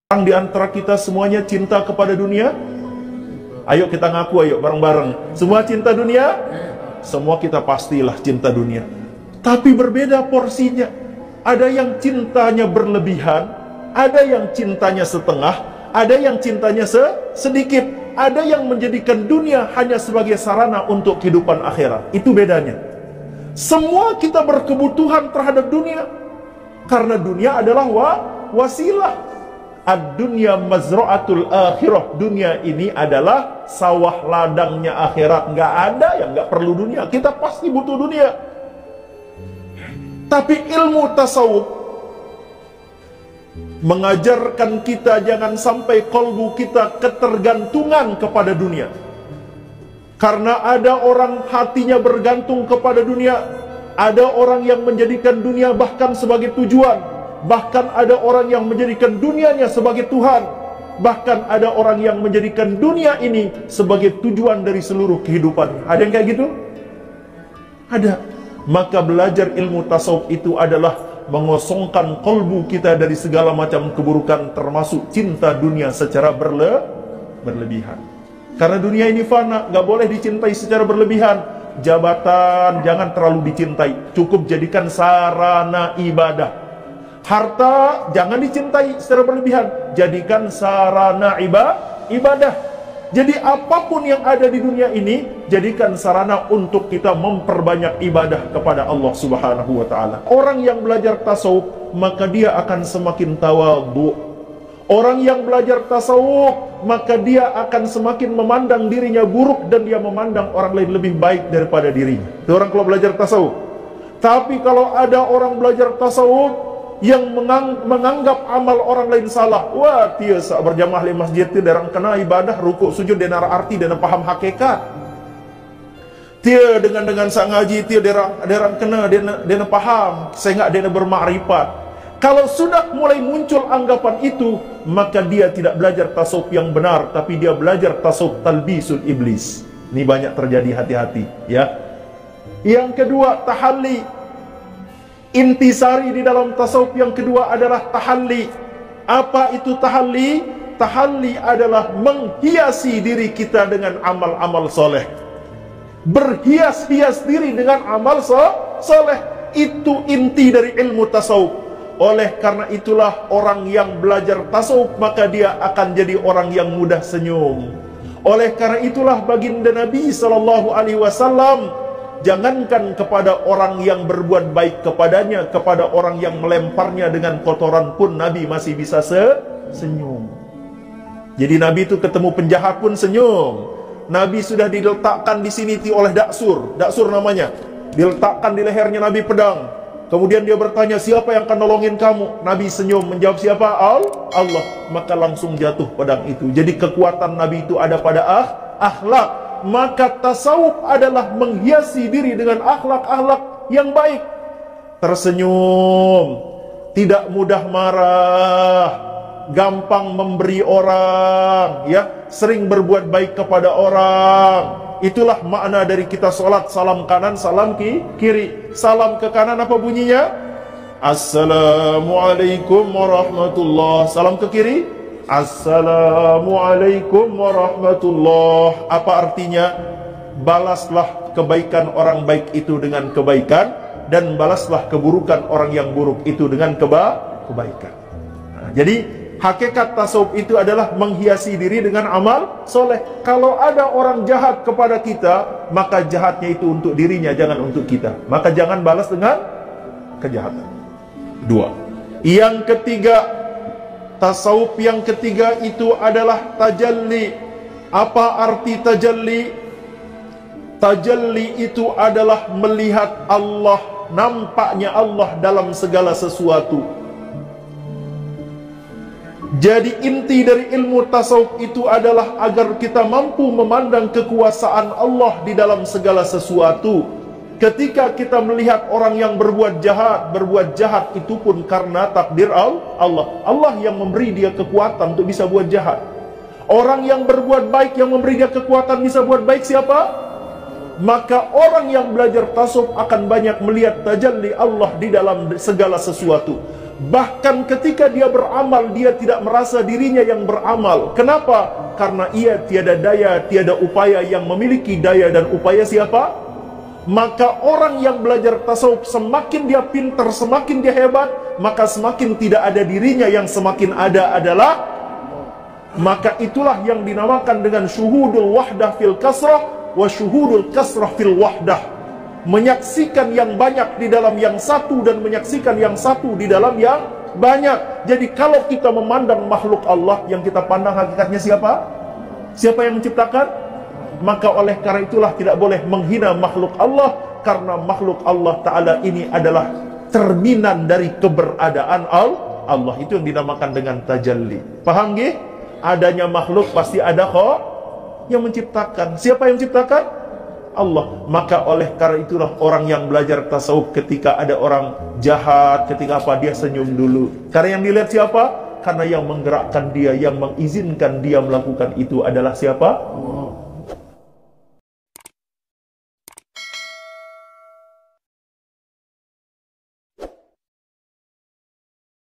Orang di antara kita semuanya cinta kepada dunia? Ayo kita ngaku, ayo bareng-bareng. Semua cinta dunia? Semua kita pastilah cinta dunia. Tapi berbeda porsinya. Ada yang cintanya berlebihan, ada yang cintanya setengah, ada yang cintanya sedikit, ada yang menjadikan dunia hanya sebagai sarana untuk kehidupan akhirat. Itu bedanya. Semua kita berkebutuhan terhadap dunia, karena dunia adalah wasilah. Ad-dunya mazra'atul akhirah. Dunia ini adalah sawah ladangnya akhirat. Nggak ada yang nggak perlu dunia. Kita pasti butuh dunia. Tapi ilmu tasawuf mengajarkan kita jangan sampai kolbu kita ketergantungan kepada dunia. Karena ada orang hatinya bergantung kepada dunia. Ada orang yang menjadikan dunia bahkan sebagai tujuan. Bahkan ada orang yang menjadikan dunianya sebagai Tuhan. Bahkan ada orang yang menjadikan dunia ini sebagai tujuan dari seluruh kehidupan. Ada yang kayak gitu? Ada. Maka belajar ilmu tasawuf itu adalah mengosongkan kolbu kita dari segala macam keburukan, termasuk cinta dunia secara berlebihan. Karena dunia ini fana, gak boleh dicintai secara berlebihan. Jabatan jangan terlalu dicintai, cukup jadikan sarana ibadah. Harta jangan dicintai secara berlebihan, jadikan sarana ibadah. Jadi apapun yang ada di dunia ini, jadikan sarana untuk kita memperbanyak ibadah kepada Allah Subhanahu wa ta'ala. Orang yang belajar tasawuf, maka dia akan semakin tawadhu. Orang yang belajar tasawuf, maka dia akan semakin memandang dirinya buruk, dan dia memandang orang lain lebih baik daripada dirinya. Itu orang kalau belajar tasawuf. Tapi kalau ada orang belajar tasawuf yang menganggap amal orang lain salah, wah dia sak berjamaah di masjid dia derang kena ibadah rukuk sujud dia nara arti dia paham hakikat. Dia dengan sak ngaji dia derang kena dia paham sehingga dia bermakrifat. Kalau sudah mulai muncul anggapan itu, maka dia tidak belajar tasawuf yang benar, tapi dia belajar tasawuf talbisul iblis. Ini banyak terjadi, hati-hati ya. Yang kedua, tahalli. Intisari di dalam tasawuf yang kedua adalah tahalli. Apa itu tahalli? Tahalli adalah menghiasi diri kita dengan amal-amal soleh. Berhias-hias diri dengan amal soleh. Itu inti dari ilmu tasawuf. Oleh karena itulah orang yang belajar tasawuf, maka dia akan jadi orang yang mudah senyum. Oleh karena itulah baginda Nabi SAW, jangankan kepada orang yang berbuat baik kepadanya, kepada orang yang melemparnya dengan kotoran pun Nabi masih bisa senyum. Jadi Nabi itu ketemu penjahat pun senyum. Nabi sudah diletakkan di sini oleh Daksur namanya. Diletakkan di lehernya Nabi pedang. Kemudian dia bertanya, siapa yang akan nolongin kamu? Nabi senyum, menjawab siapa? Allah. Maka langsung jatuh pedang itu. Jadi kekuatan Nabi itu ada pada akhlak. Maka tasawuf adalah menghiasi diri dengan akhlak-akhlak yang baik. Tersenyum, tidak mudah marah, gampang memberi orang, ya, sering berbuat baik kepada orang. Itulah makna dari kita sholat, salam kanan, salam kiri. Salam ke kanan apa bunyinya? Assalamualaikum warahmatullah. Salam ke kiri? Assalamualaikum warahmatullah. Apa artinya? Balaslah kebaikan orang baik itu dengan kebaikan, dan balaslah keburukan orang yang buruk itu dengan kebaikan. Nah, jadi hakikat tasawuf itu adalah menghiasi diri dengan amal soleh. Kalau ada orang jahat kepada kita, maka jahatnya itu untuk dirinya, jangan untuk kita. Maka jangan balas dengan kejahatan. Dua. Yang ketiga, tasawuf yang ketiga itu adalah tajalli. Apa arti tajalli? Tajalli itu adalah melihat Allah, nampaknya Allah dalam segala sesuatu. Jadi inti dari ilmu tasawuf itu adalah agar kita mampu memandang kekuasaan Allah di dalam segala sesuatu. Ketika kita melihat orang yang berbuat jahat itu pun karena takdir Allah. Allah yang memberi dia kekuatan untuk bisa buat jahat. Orang yang berbuat baik yang memberi dia kekuatan bisa buat baik siapa? Maka orang yang belajar tasawuf akan banyak melihat tajalli Allah di dalam segala sesuatu. Bahkan ketika dia beramal, dia tidak merasa dirinya yang beramal. Kenapa? Karena ia tiada daya, tiada upaya. Yang memiliki daya dan upaya siapa? Maka orang yang belajar tasawuf, semakin dia pintar, semakin dia hebat, maka semakin tidak ada dirinya. Yang semakin ada adalah, maka itulah yang dinamakan dengan syuhudul wahdah fil kasrah wa syuhudul kasrah fil wahdah. Menyaksikan yang banyak di dalam yang satu dan menyaksikan yang satu di dalam yang banyak. Jadi kalau kita memandang makhluk Allah, yang kita pandang hakikatnya siapa? Siapa yang menciptakan? Maka oleh karena itulah tidak boleh menghina makhluk Allah, karena makhluk Allah Ta'ala ini adalah cerminan dari keberadaan Allah. Itu yang dinamakan dengan tajalli. Paham nggih? Adanya makhluk pasti ada kok yang menciptakan. Siapa yang menciptakan? Allah. Maka oleh karena itulah orang yang belajar tasawuf, ketika ada orang jahat, ketika apa, dia senyum dulu. Karena yang dilihat siapa? Karena yang menggerakkan dia, yang mengizinkan dia melakukan itu adalah siapa? Allah.